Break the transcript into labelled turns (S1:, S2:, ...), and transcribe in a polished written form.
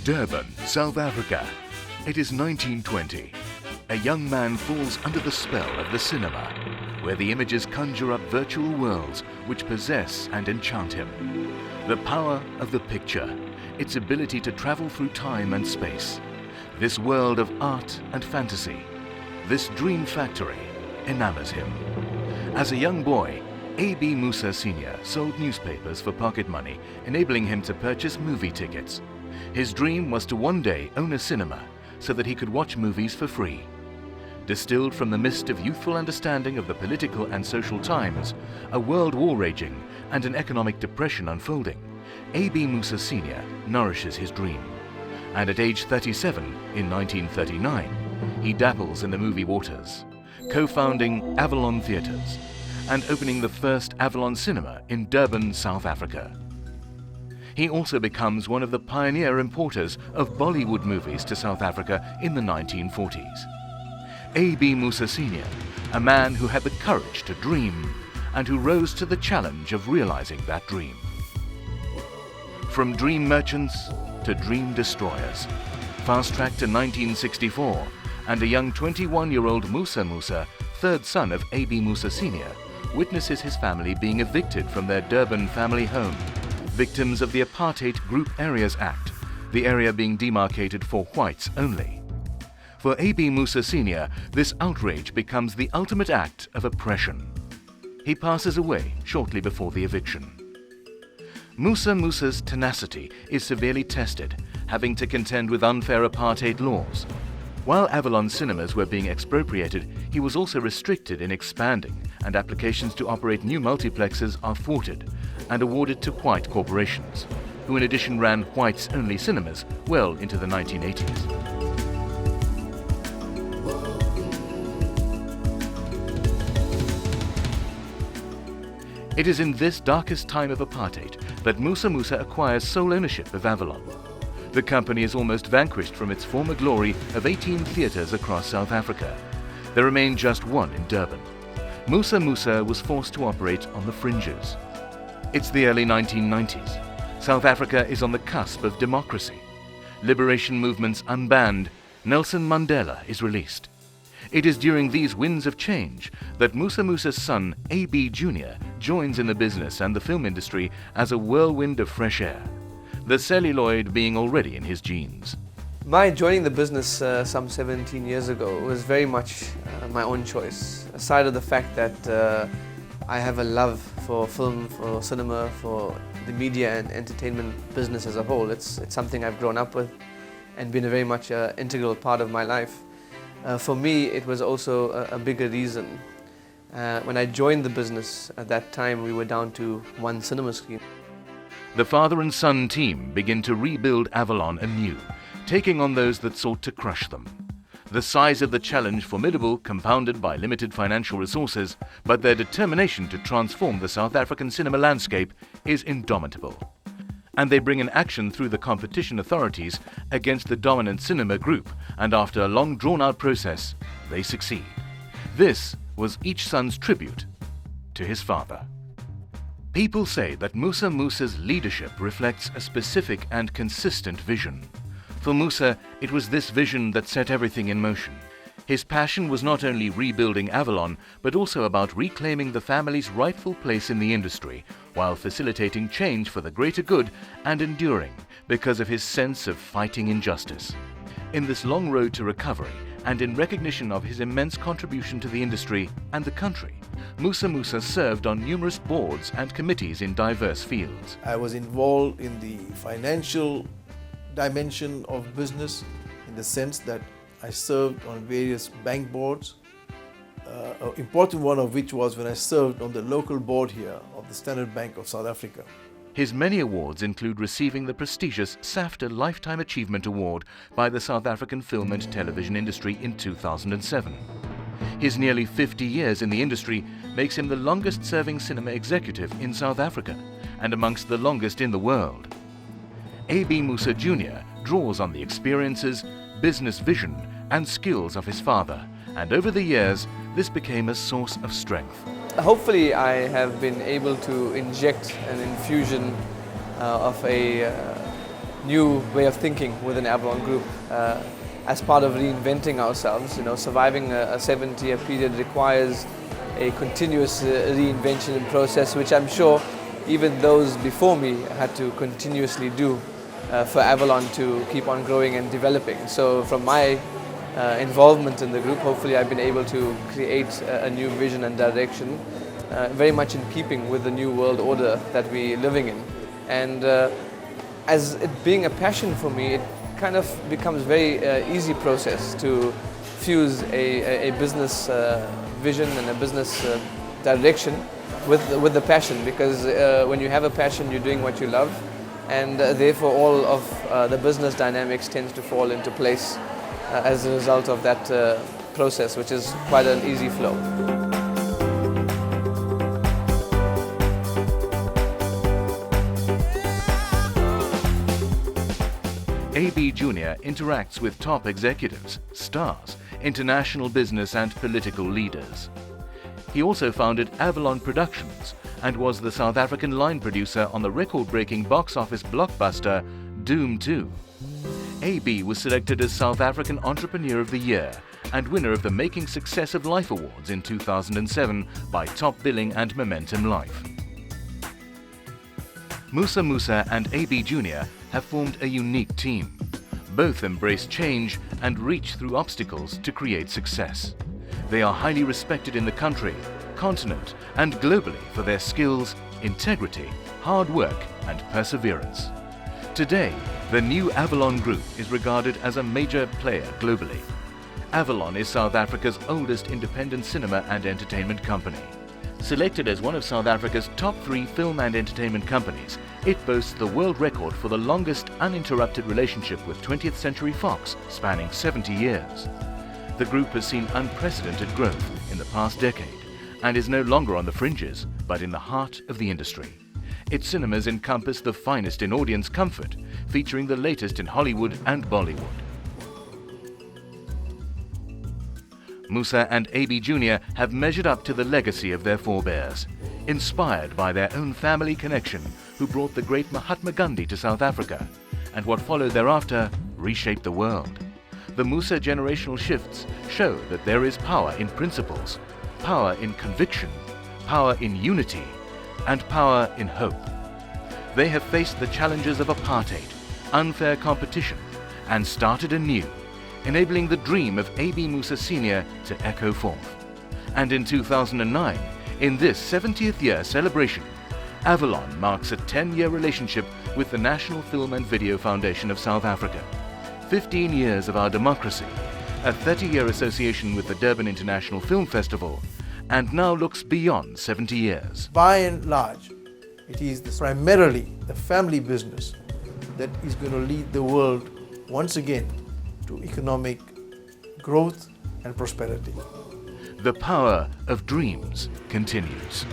S1: Durban, South Africa. It is 1920. A young man falls under the spell of the cinema, where the images conjure up virtual worlds which possess and enchant him. The power of the picture, its ability to travel through time and space. This world of art and fantasy, this dream factory, enamors him. As a young boy, A.B. Musa Sr. sold newspapers for pocket money, enabling him to purchase movie tickets. His dream was to one day own a cinema so that he could watch movies for free. Distilled from the mist of youthful understanding of the political and social times, a world war raging, and an economic depression unfolding, A.B. Musa Sr. nourishes his dream. And at age 37, in 1939, he dabbles in the movie waters, co-founding Avalon Theatres and opening the first Avalon cinema in Durban, South Africa. He also becomes one of the pioneer importers of Bollywood movies to South Africa in the 1940s. A.B. Musa Sr., a man who had the courage to dream and who rose to the challenge of realizing that dream. From dream merchants to dream destroyers, fast-tracked to 1964, and a young 21-year-old Musa, third son of A.B. Musa Sr., witnesses his family being evicted from their Durban family home, victims of the Apartheid Group Areas Act, the area being demarcated for whites only. For A.B. Musa Sr., this outrage becomes the ultimate act of oppression. He passes away shortly before the eviction. Musa's tenacity is severely tested, having to contend with unfair apartheid laws. While Avalon cinemas were being expropriated, he was also restricted in expanding, and applications to operate new multiplexes are thwarted and awarded to white corporations, who in addition ran whites-only cinemas well into the 1980s. It is in this darkest time of apartheid that Musa acquires sole ownership of Avalon. The company is almost vanquished from its former glory of 18 theatres across South Africa. There remained just one in Durban. Musa was forced to operate on the fringes. It's the early 1990s. South Africa is on the cusp of democracy. Liberation movements unbanned. Nelson Mandela is released. It is during these winds of change that Musa's son, A.B. Jr., joins in the business and the film industry as a whirlwind of fresh air, the celluloid being already in his genes.
S2: My joining the business some 17 years ago was very much my own choice. Aside of the fact that I have a love for film, for cinema, for the media and entertainment business as a whole, it's something I've grown up with and been a very much integral part of my life. For me, it was also a bigger reason. When I joined the business, at that time we were down to one cinema screen.
S1: The father and son team begin to rebuild Avalon anew, taking on those that sought to crush them. The size of the challenge formidable, compounded by limited financial resources, but their determination to transform the South African cinema landscape is indomitable. And they bring an action through the competition authorities against the dominant cinema group, and after a long drawn-out process, they succeed. This was each son's tribute to his father. People say that Musa's leadership reflects a specific and consistent vision. For Musa, it was this vision that set everything in motion. His passion was not only rebuilding Avalon, but also about reclaiming the family's rightful place in the industry, while facilitating change for the greater good and enduring because of his sense of fighting injustice. In this long road to recovery, and in recognition of his immense contribution to the industry and the country, Musa served on numerous boards and committees in diverse fields.
S3: I was involved in the financial dimension of business in the sense that I served on various bank boards, an important one of which was when I served on the local board here of the Standard Bank of South Africa.
S1: His many awards include receiving the prestigious SAFTA Lifetime Achievement Award by the South African film and television industry in 2007. His nearly 50 years in the industry makes him the longest-serving cinema executive in South Africa and amongst the longest in the world. A.B. Musa Jr. draws on the experiences, business vision and skills of his father, and over the years this became a source of strength.
S2: Hopefully I have been able to inject an infusion of a new way of thinking within Avalon Group as part of reinventing ourselves. You know, surviving a 70-year period requires a continuous reinvention process, which I'm sure even those before me had to continuously do for Avalon to keep on growing and developing. So from my involvement in the group, hopefully I've been able to create a new vision and direction, very much in keeping with the new world order that we're living in. And as it being a passion for me, it kind of becomes very easy process to fuse a business vision and a business direction with the passion, because when you have a passion, you're doing what you love, and therefore all of the business dynamics tends to fall into place as a result of that process, which is quite an easy flow.
S1: AB Jr. interacts with top executives, stars, international business and political leaders. He also founded Avalon Productions and was the South African line producer on the record-breaking box office blockbuster Doom 2. AB was selected as South African Entrepreneur of the Year and winner of the Making Success of Life Awards in 2007 by Top Billing and Momentum Life. Musa and AB Jr. have formed a unique team. Both embrace change and reach through obstacles to create success. They are highly respected in the country, continent, and globally for their skills, integrity, hard work, and perseverance. Today, the new Avalon Group is regarded as a major player globally. Avalon is South Africa's oldest independent cinema and entertainment company. Selected as one of South Africa's top 3 film and entertainment companies, it boasts the world record for the longest uninterrupted relationship with 20th Century Fox, spanning 70 years. The group has seen unprecedented growth in the past decade and is no longer on the fringes, but in the heart of the industry. Its cinemas encompass the finest in audience comfort, featuring the latest in Hollywood and Bollywood. Musa and AB Jr. have measured up to the legacy of their forebears, inspired by their own family connection, who brought the great Mahatma Gandhi to South Africa, and what followed thereafter reshaped the world. The Musa generational shifts show that there is power in principles, power in conviction, power in unity, and power in hope. They have faced the challenges of apartheid, unfair competition, and started anew, enabling the dream of AB Musa Sr. to echo forth. And in 2009, in this 70th year celebration, Avalon marks a 10-year relationship with the National Film and Video Foundation of South Africa, 15 years of our democracy, a 30-year association with the Durban International Film Festival, and now looks beyond 70 years.
S3: By and large, it is primarily the family business that is going to lead the world once again to economic growth and prosperity.
S1: The power of dreams continues.